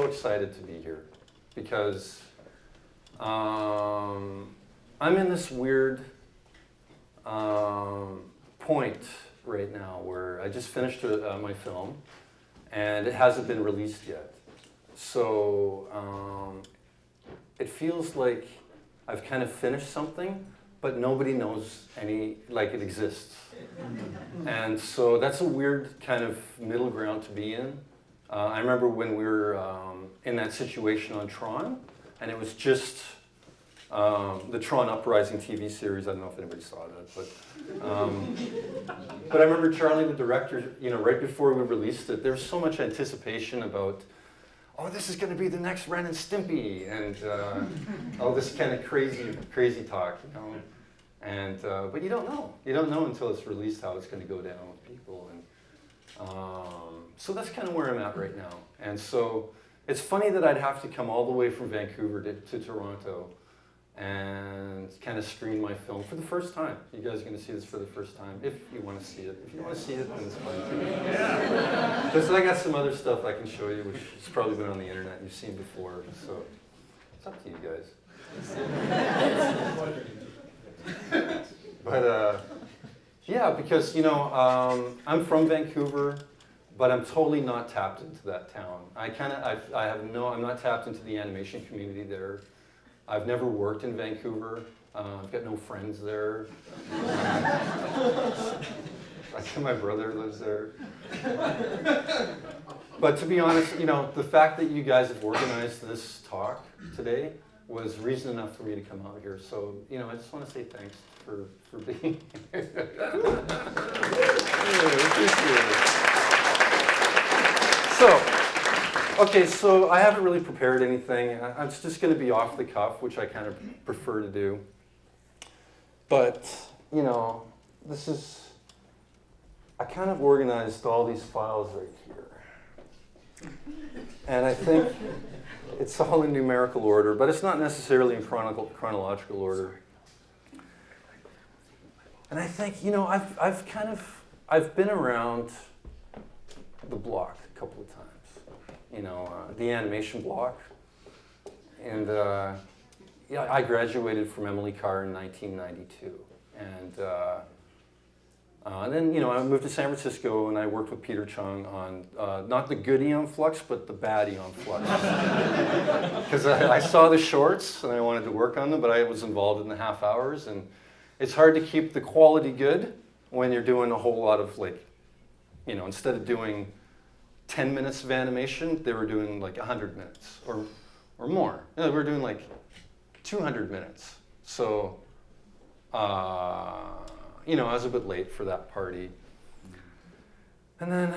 so excited to be here because I'm in this weird point right now where I just finished my film and it hasn't been released yet. So it feels like I've kind of finished something, but nobody knows it exists. And so that's a weird kind of middle ground to be in. I remember when we were in that situation on Tron, and it was just the Tron Uprising TV series. I don't know if anybody saw that, but I remember Charlie, the director, right before we released it, there was so much anticipation about, oh, this is going to be the next Ren and Stimpy, and all this kind of crazy talk, And but you don't know. You don't know until it's released how it's going to go down with people, and so that's kind of where I'm at right now. And so it's funny that I'd have to come all the way from Vancouver to Toronto and kind of screen my film for the first time. You guys are going to see this for the first time, if you want to see it. If you want to see it, then it's fun too. Because I got some other stuff I can show you, which has probably been on the internet and you've seen before. So it's up to you guys. But yeah, because I'm from Vancouver, but I'm totally not tapped into that town. I'm not tapped into the animation community there. I've never worked in Vancouver. I've got no friends there. I think my brother lives there. But to be honest, the fact that you guys have organized this talk today was reason enough for me to come out here. So, I just want to say thanks for being here. So I haven't really prepared anything. It's just going to be off the cuff, which I kind of prefer to do. But, I kind of organized all these files right here. And I think it's all in numerical order, but it's not necessarily in chronological order. And I think, I've been around the block a couple of times. The animation block. And I graduated from Emily Carr in 1992. And then, I moved to San Francisco and I worked with Peter Chung on not the good Eon Flux, but the bad Eon Flux. Because I saw the shorts and I wanted to work on them, but I was involved in the half hours. And it's hard to keep the quality good when you're doing a whole lot of instead of doing 10 minutes of animation, they were doing 100 minutes or more. We were doing 200 minutes. So, I was a bit late for that party. And then,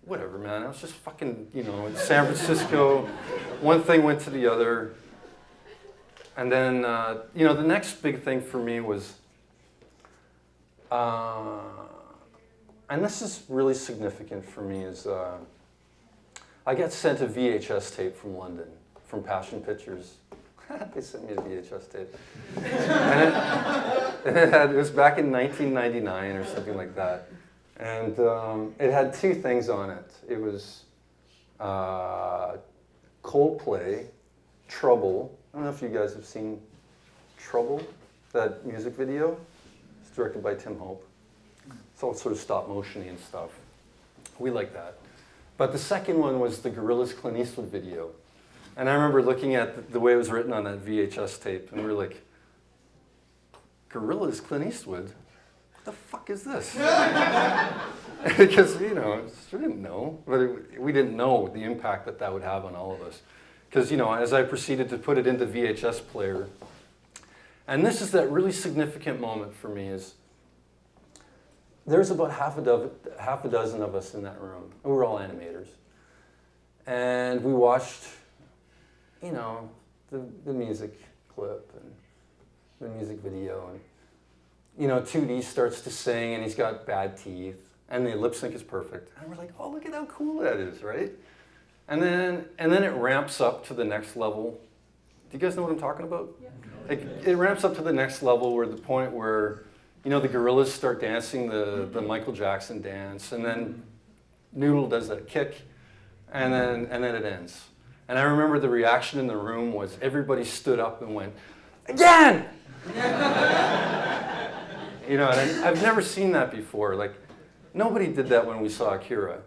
whatever, man. I was just fucking, in San Francisco. One thing went to the other. And then, the next big thing for me was, and this is really significant for me, is I got sent a VHS tape from London, from Passion Pictures. They sent me a VHS tape. And it was back in 1999 or something like that. And it had two things on it. It was Coldplay, Trouble. I don't know if you guys have seen Trouble, that music video. It's directed by Tim Hope. It's all sort of stop motion-y and stuff. We like that. But the second one was the Gorillaz Clint Eastwood video. And I remember looking at the way it was written on that VHS tape, and we were like, Gorillaz Clint Eastwood? What the fuck is this? Because, we didn't know. But we didn't know the impact that would have on all of us. Because, as I proceeded to put it into VHS player, and this is that really significant moment for me, is there's about half a dozen of us in that room. And we're all animators. And we watched, the music clip and the music video. And, 2D starts to sing and he's got bad teeth. And the lip sync is perfect. And we're like, oh, look at how cool that is, right? And then it ramps up to the next level. Do you guys know what I'm talking about? Yeah. It ramps up to the next level where the point where, the Gorillaz start dancing the Michael Jackson dance, and then Noodle does that kick, and then it ends. And I remember the reaction in the room was everybody stood up and went, again! You know, and I've never seen that before. Like, nobody did that when we saw Akira.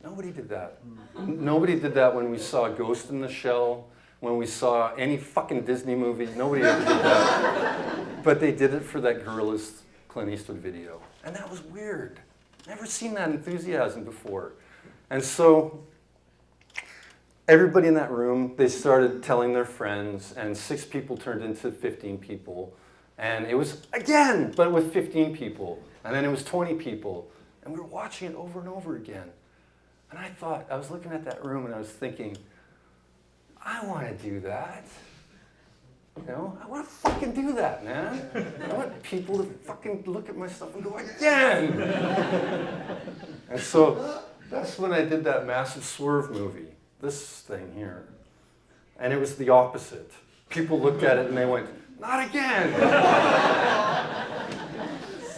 Nobody did that. Nobody did that when we saw Ghost in the Shell, when we saw any fucking Disney movie. Nobody ever did that. But they did it for that Gorillaz Clint Eastwood video. And that was weird. Never seen that enthusiasm before. And so everybody in that room, they started telling their friends, and 6 people turned into 15 people. And it was, again, but with 15 people. And then it was 20 people. And we were watching it over and over again. And I thought, I was looking at that room and I was thinking, I want to do that. You know, I want to fucking do that, man. I want people to fucking look at my stuff and go, again! And so that's when I did that massive Swerve movie, this thing here. And it was the opposite. People looked at it and they went, not again!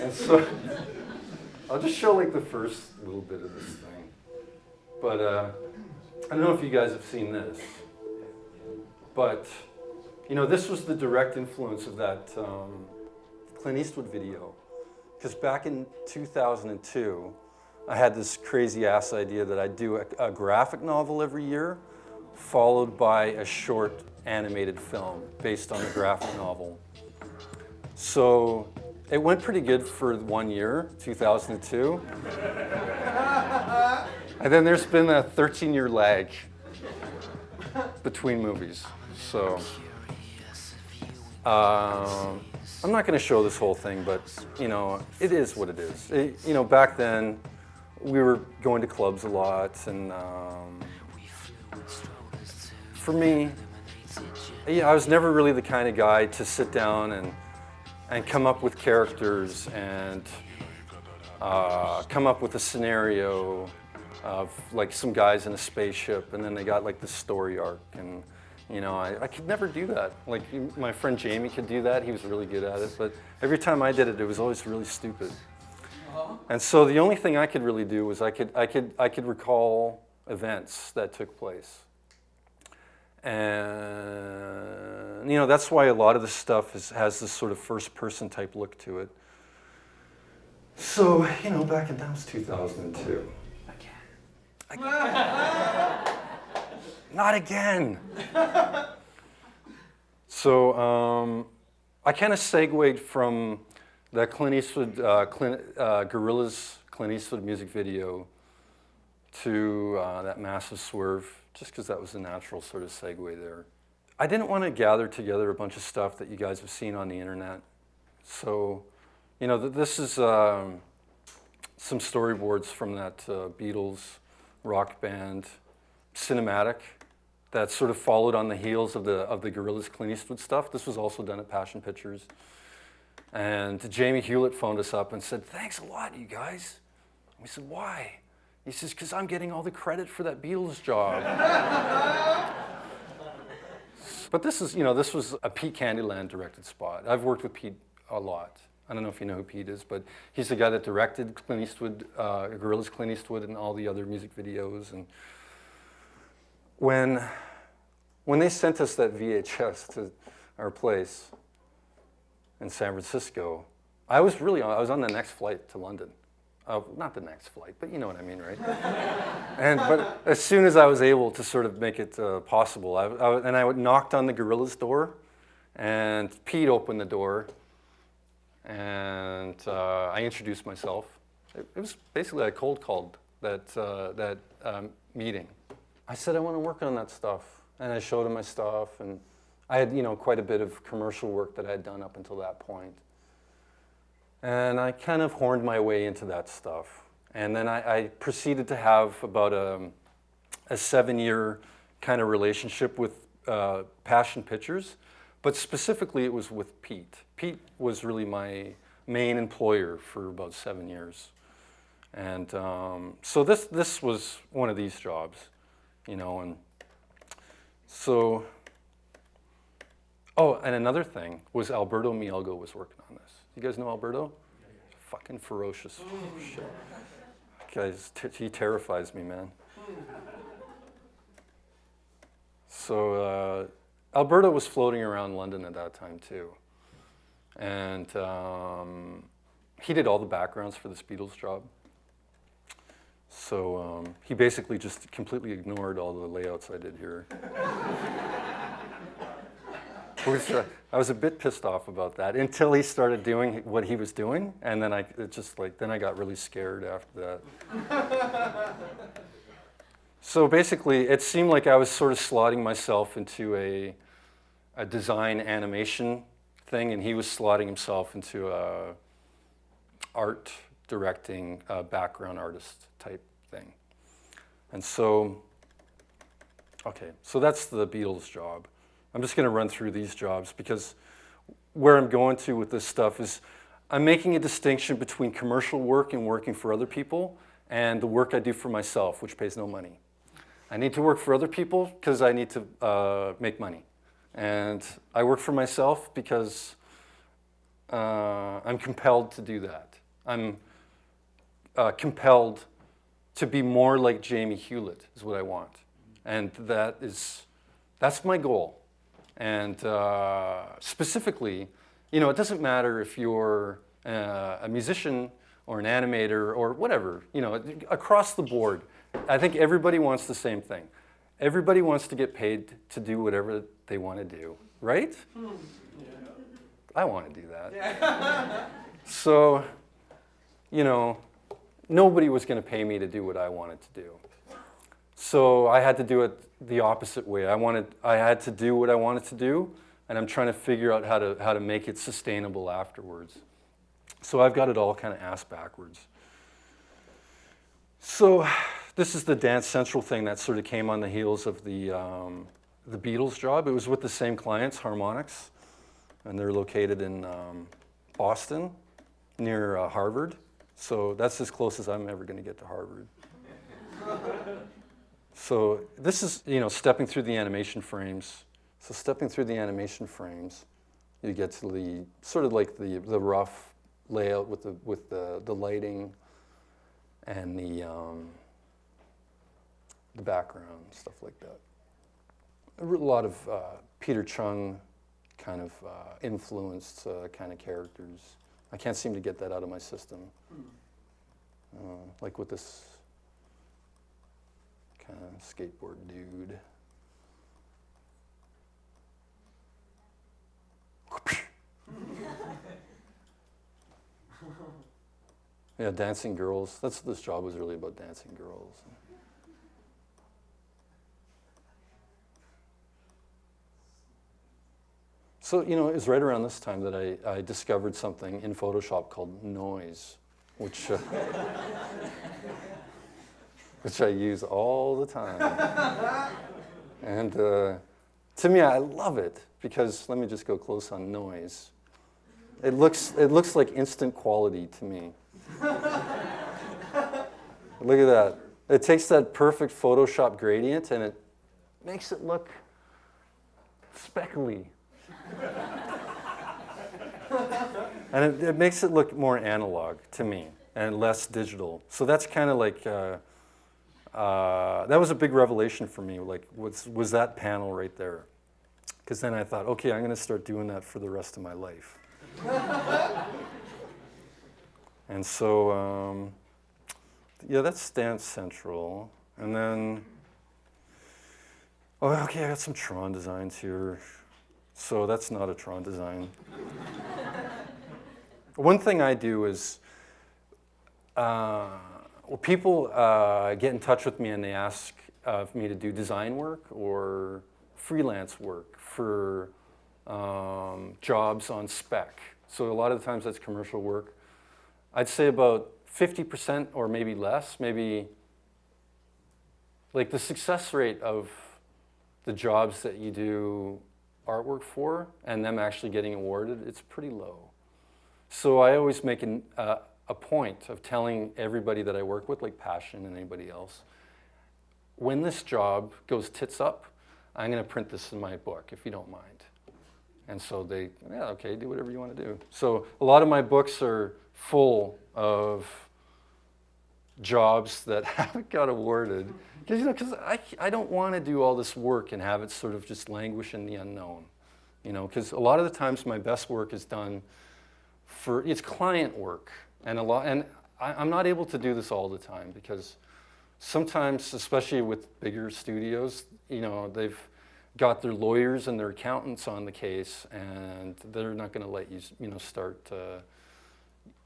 And so I'll just show like the first little bit of this thing. But I don't know if you guys have seen this. But, you know, this was the direct influence of that Clint Eastwood video. Because back in 2002, I had this crazy ass idea that I'd do a graphic novel every year, followed by a short animated film based on the graphic novel. So it went pretty good for 1 year, 2002. And then there's been a 13-year lag between movies. So I'm not going to show this whole thing, but you know, it is what it is. You know, back then we were going to clubs a lot, and for me, I was never really the kind of guy to sit down and come up with characters and come up with a scenario of like some guys in a spaceship, and then they got like the story arc, and you know, I could never do that. Like my friend Jamie could do that; he was really good at it. But every time I did it, it was always really stupid. And so the only thing I could really do was I could recall events that took place, and you know, that's why a lot of the stuff has this sort of first-person type look to it. So you know, back in that was 2002. Not again. So I kind of segued from that Clint Eastwood, Gorillaz Clint Eastwood music video to that massive Swerve, just because that was a natural sort of segue there. I didn't want to gather together a bunch of stuff that you guys have seen on the internet. So, you know, this is some storyboards from that Beatles rock band cinematic that sort of followed on the heels of the Gorillaz Clint Eastwood stuff. This was also done at Passion Pictures. And Jamie Hewlett phoned us up and said, thanks a lot, you guys. And we said, why? He says, because I'm getting all the credit for that Beatles job. But this is, you know, this was a Pete Candyland directed spot. I've worked with Pete a lot. I don't know if you know who Pete is, but he's the guy that directed Clint Eastwood, Gorillaz Clint Eastwood, and all the other music videos. And when they sent us that VHS to our place in San Francisco, I was on the next flight to London. Not the next flight, but you know what I mean, right? But as soon as I was able to sort of make it possible, I knocked on the Gorillaz door, and Pete opened the door. And I introduced myself. It was basically I cold called that meeting. I said I want to work on that stuff, and I showed him my stuff, and I had, you know, quite a bit of commercial work that I had done up until that point. And I kind of horned my way into that stuff, and then I proceeded to have about a 7-year kind of relationship with Passion Pictures. But specifically, it was with Pete. Pete was really my main employer for about 7 years. And so this was one of these jobs, you know. And so, oh, and another thing was Alberto Mielgo was working on this. You guys know Alberto? Fucking ferocious shit. Guys, he terrifies me, man. So Alberta was floating around London at that time too. And he did all the backgrounds for this Beatles job. So he basically just completely ignored all the layouts I did here. Which, I was a bit pissed off about that until he started doing what he was doing, and then I got really scared after that. So basically, it seemed like I was sort of slotting myself into a design animation thing, and he was slotting himself into a art directing background artist type thing. And so, okay, so that's the Beatles job. I'm just going to run through these jobs because where I'm going to with this stuff is I'm making a distinction between commercial work and working for other people and the work I do for myself, which pays no money. I need to work for other people because I need to make money. And I work for myself because I'm compelled to do that. I'm compelled to be more like Jamie Hewlett is what I want. And that's my goal. And specifically, you know, it doesn't matter if you're a musician or an animator or whatever, you know, across the board, I think everybody wants the same thing. Everybody wants to get paid to do whatever they want to do, right? Yeah. I want to do that. Yeah. So, you know, nobody was going to pay me to do what I wanted to do. So I had to do it the opposite way. I had to do what I wanted to do, and I'm trying to figure out how to make it sustainable afterwards. So I've got it all kind of ass backwards. So this is the Dance Central thing that sort of came on the heels of the Beatles job. It was with the same clients, Harmonix, and they're located in Boston, near Harvard. So that's as close as I'm ever going to get to Harvard. So this is, you know, stepping through the animation frames. So stepping through the animation frames, you get to the sort of like the rough layout with the lighting and the background, stuff like that. A lot of Peter Chung kind of influenced kind of characters. I can't seem to get that out of my system. Like with this kind of skateboard dude. Yeah, dancing girls. This job was really about dancing girls. So, you know, it was right around this time that I discovered something in Photoshop called noise, which I use all the time. And to me, I love it because, let me just go close on noise. It looks like instant quality to me. Look at that. It takes that perfect Photoshop gradient and it makes it look speckly. And it makes it look more analog to me and less digital. So that's kind of like, that was a big revelation for me, like was that panel right there. Because then I thought, okay, I'm going to start doing that for the rest of my life. And so, yeah, that's Dance Central. And then, oh, okay, I got some Tron designs here. So that's not a Tron design. One thing I do is, people get in touch with me and they ask me to do design work or freelance work for jobs on spec. So a lot of the times that's commercial work. I'd say about 50% or maybe less, maybe like the success rate of the jobs that you do artwork for and them actually getting awarded, it's pretty low. So I always make a point of telling everybody that I work with, like Passion and anybody else, when this job goes tits up, I'm going to print this in my book, if you don't mind. And so they, yeah, okay, do whatever you want to do. So a lot of my books are full of jobs that haven't got awarded. Because I don't want to do all this work and have it sort of just languish in the unknown. Because a lot of the times my best work is done it's client work. And I'm not able to do this all the time because sometimes, especially with bigger studios, they've got their lawyers and their accountants on the case, and they're not going to let you, start,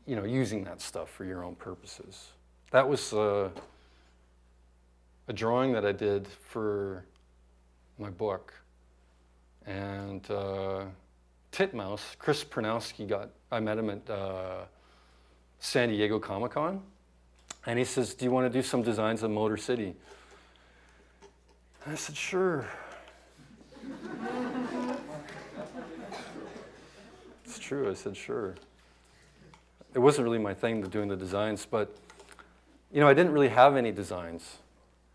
using that stuff for your own purposes. That was a drawing that I did for my book, and Titmouse, Chris Pronowski I met him at San Diego Comic-Con, and he says, "Do you want to do some designs of Motorcity?" I said, "Sure." It's true, I said, "Sure." It wasn't really my thing, doing the designs, but I didn't really have any designs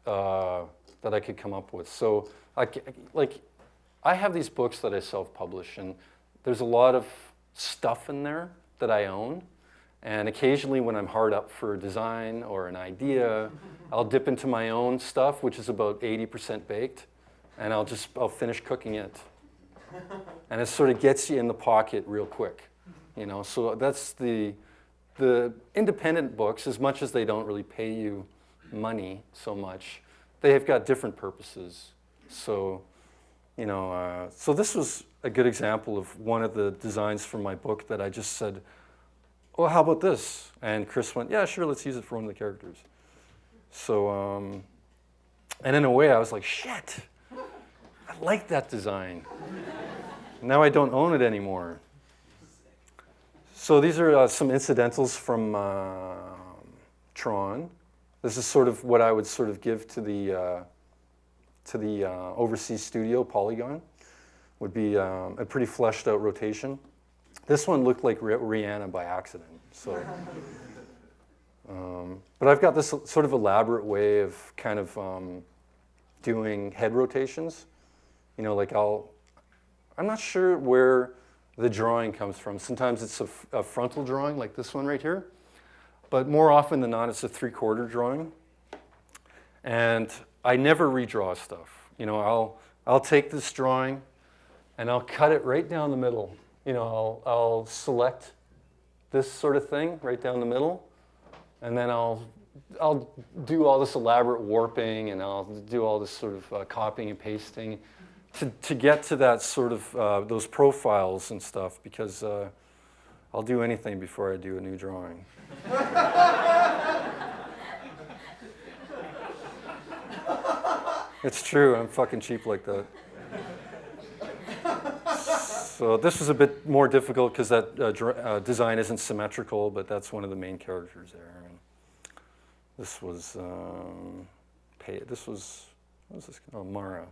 that I could come up with. So I have these books that I self-publish, and there's a lot of stuff in there that I own. And occasionally when I'm hard up for a design or an idea, I'll dip into my own stuff, which is about 80% baked, and I'll finish cooking it. And it sort of gets you in the pocket real quick. So that's the independent books, as much as they don't really pay you money so much, they have got different purposes. So, so this was a good example of one of the designs for my book that I just said, "Oh, how about this?" And Chris went, "Yeah, sure, let's use it for one of the characters." So, and in a way I was like, shit, I like that design. Now I don't own it anymore. So these are some incidentals from Tron. This is sort of what I would sort of give to the overseas studio, Polygon. Would be a pretty fleshed out rotation. This one looked like Rihanna by accident. So, but I've got this sort of elaborate way of kind of doing head rotations. I'm not sure where the drawing comes from. Sometimes it's a frontal drawing, like this one right here. But more often than not, it's a 3/4 drawing. And I never redraw stuff. I'll take this drawing and I'll cut it right down the middle. I'll select this sort of thing right down the middle, and then I'll do all this elaborate warping, and I'll do all this sort of copying and pasting to get to that sort of those profiles and stuff, because I'll do anything before I do a new drawing. It's true, I'm fucking cheap like that. So this was a bit more difficult because that design isn't symmetrical, but that's one of the main characters there. And this was, what was this? Oh, Mara.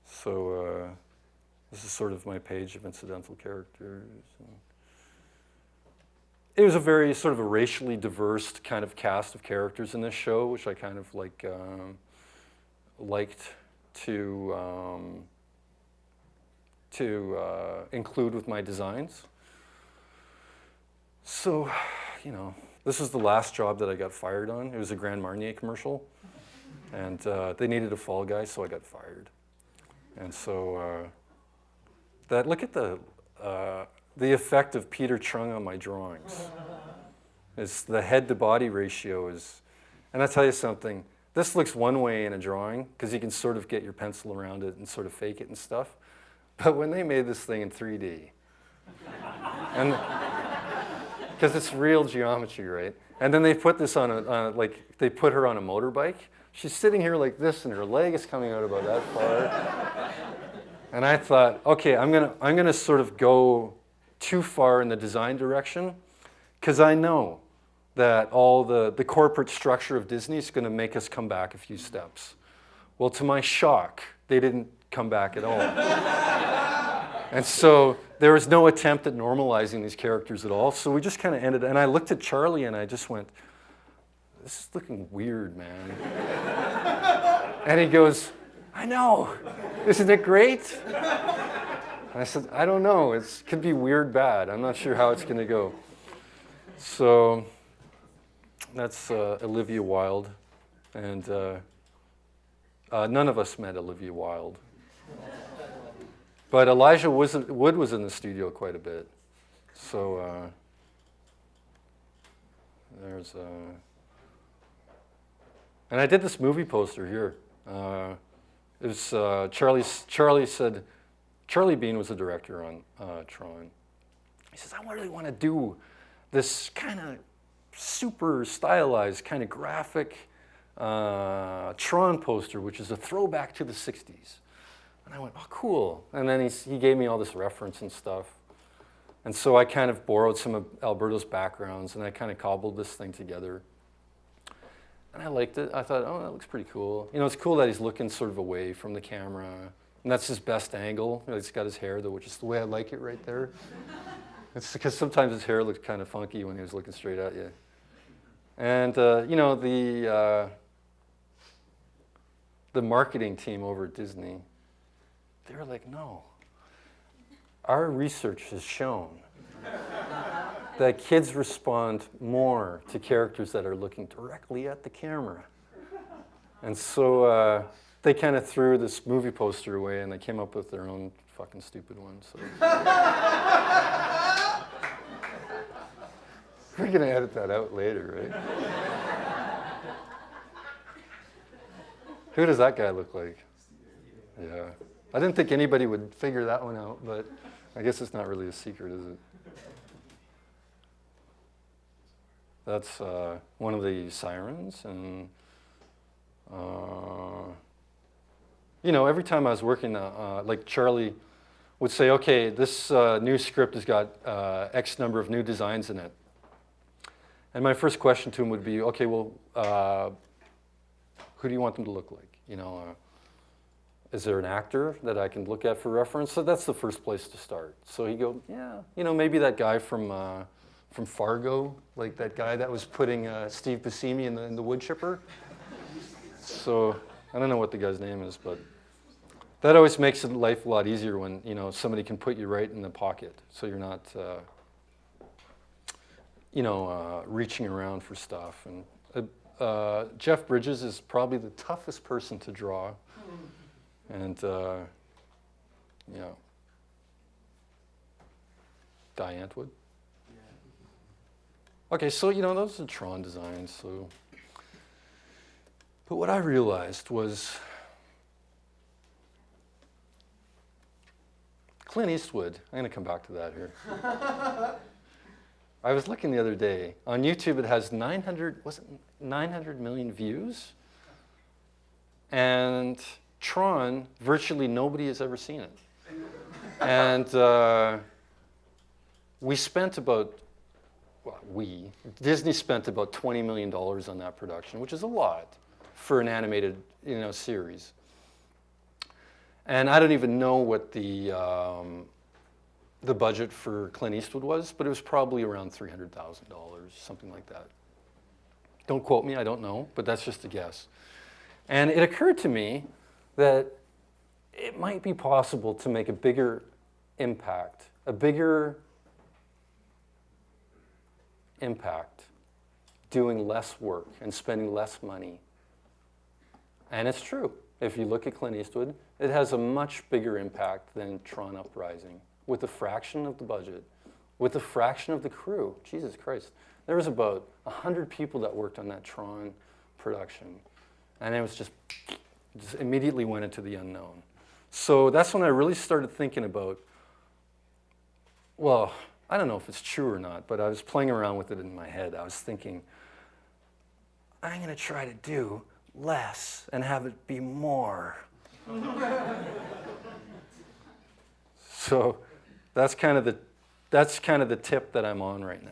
So this is sort of my page of incidental characters. It was a very sort of a racially diverse kind of cast of characters in this show, which I kind of liked to include with my designs. So, this is the last job that I got fired on. It was a Grand Marnier commercial, and they needed a fall guy, so I got fired. And so look at the effect of Peter Chung on my drawings. It's the head to body ratio is, and I'll tell you something, this looks one way in a drawing because you can sort of get your pencil around it and sort of fake it and stuff. But when they made this thing in 3D, and because it's real geometry, right? And then they put this on they put her on a motorbike. She's sitting here like this, and her leg is coming out about that far. And I thought, okay, I'm gonna sort of go too far in the design direction, because I know that all the corporate structure of Disney is going to make us come back a few steps. Well, to my shock, they didn't come back at all. And so there was no attempt at normalizing these characters at all. So we just kind of ended, and I looked at Charlie and I just went, "This is looking weird, man." And he goes, "I know, isn't it great?" And I said, "I don't know, it could be weird bad. I'm not sure how it's going to go." So That's Olivia Wilde, and none of us met Olivia Wilde. But Elijah Wood was in the studio quite a bit. So there's and I did this movie poster here. It was Charlie Bean was the director on Tron. He says, I really want to do this kind of super stylized, kind of graphic Tron poster, which is a throwback to the 60s. And I went, oh, cool. And then he gave me all this reference and stuff. And so I kind of borrowed some of Alberto's backgrounds, and I kind of cobbled this thing together. And I liked it. I thought, oh, that looks pretty cool. You know, it's cool that he's looking sort of away from the camera. And that's his best angle. You know, he's got his hair, though, which is the way I like it right there. It's because sometimes his hair looked kind of funky when he was looking straight at you. And, you know, the marketing team over at Disney, they were like, no. Our research has shown that kids respond more to characters that are looking directly at the camera. And so they kind of threw this movie poster away, and they came up with their own fucking stupid one. So. We're going to edit that out later, right? Who does that guy look like? Yeah. I didn't think anybody would figure that one out, but I guess it's not really a secret, is it? That's one of the sirens, and you know, every time I was working, like Charlie would say, okay, this new script has got X number of new designs in it. And my first question to him would be, okay, well, who do you want them to look like? You know, is there an actor that I can look at for reference? So that's the first place to start. So he'd go, yeah, you know, maybe that guy from Fargo, like that guy that was putting Steve Buscemi in the wood chipper. So I don't know what the guy's name is, but that always makes life a lot easier when, you know, somebody can put you right in the pocket, so you're not, you know, reaching around for stuff. And Jeff Bridges is probably the toughest person to draw, and yeah, Di Antwood. Okay, so, you know, those are Tron designs. So, but what I realized was Clint Eastwood. I'm going to come back to that here. I was looking the other day. On YouTube, it has 900 million views? And Tron, virtually nobody has ever seen it. And we spent about, Disney spent about $20 million on that production, which is a lot for an animated, you know, series. And I don't even know what the budget for Clint Eastwood was, but it was probably around $300,000, something like that. Don't quote me, I don't know, but that's just a guess. And it occurred to me that it might be possible to make a bigger impact doing less work and spending less money. And it's true. If you look at Clint Eastwood, it has a much bigger impact than Tron Uprising, with a fraction of the budget, with a fraction of the crew. Jesus Christ. There was about 100 people that worked on that Tron production. And it was just immediately went into the unknown. So that's when I really started thinking about, well, I don't know if it's true or not, but I was playing around with it in my head. I was thinking, I'm going to try to do less and have it be more. So that's kind of the tip that I'm on right now.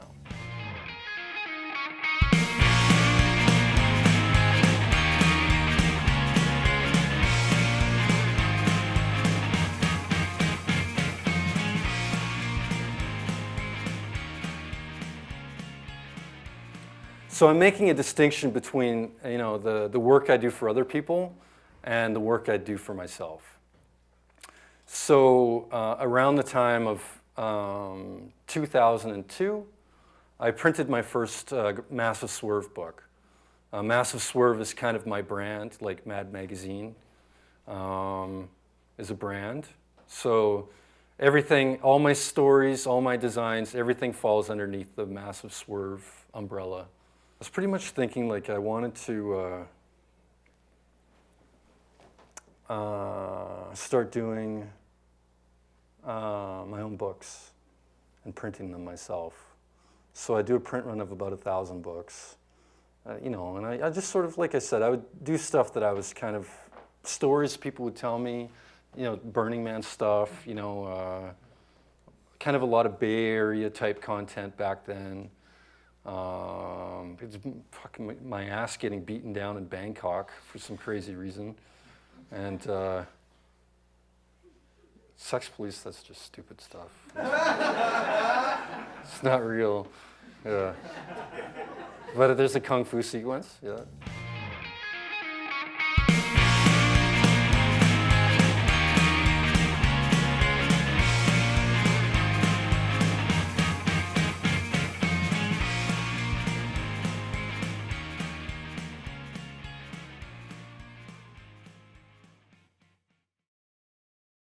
So I'm making a distinction between, you know, the work I do for other people and the work I do for myself. So around the time of 2002, I printed my first Massive Swerve book. Massive Swerve is kind of my brand, like Mad Magazine is a brand. So everything, all my stories, all my designs, everything falls underneath the Massive Swerve umbrella. I was pretty much thinking like I wanted to start doing my own books and printing them myself. So I do a print run of about 1,000 books. You know, and I just sort of, like I said, I would do stuff that I was kind of, stories people would tell me, you know, Burning Man stuff, you know, kind of a lot of Bay Area type content back then. It's fucking my ass getting beaten down in Bangkok for some crazy reason. And Sex Police, that's just stupid stuff. It's not real. Yeah. But there's a kung fu sequence, yeah.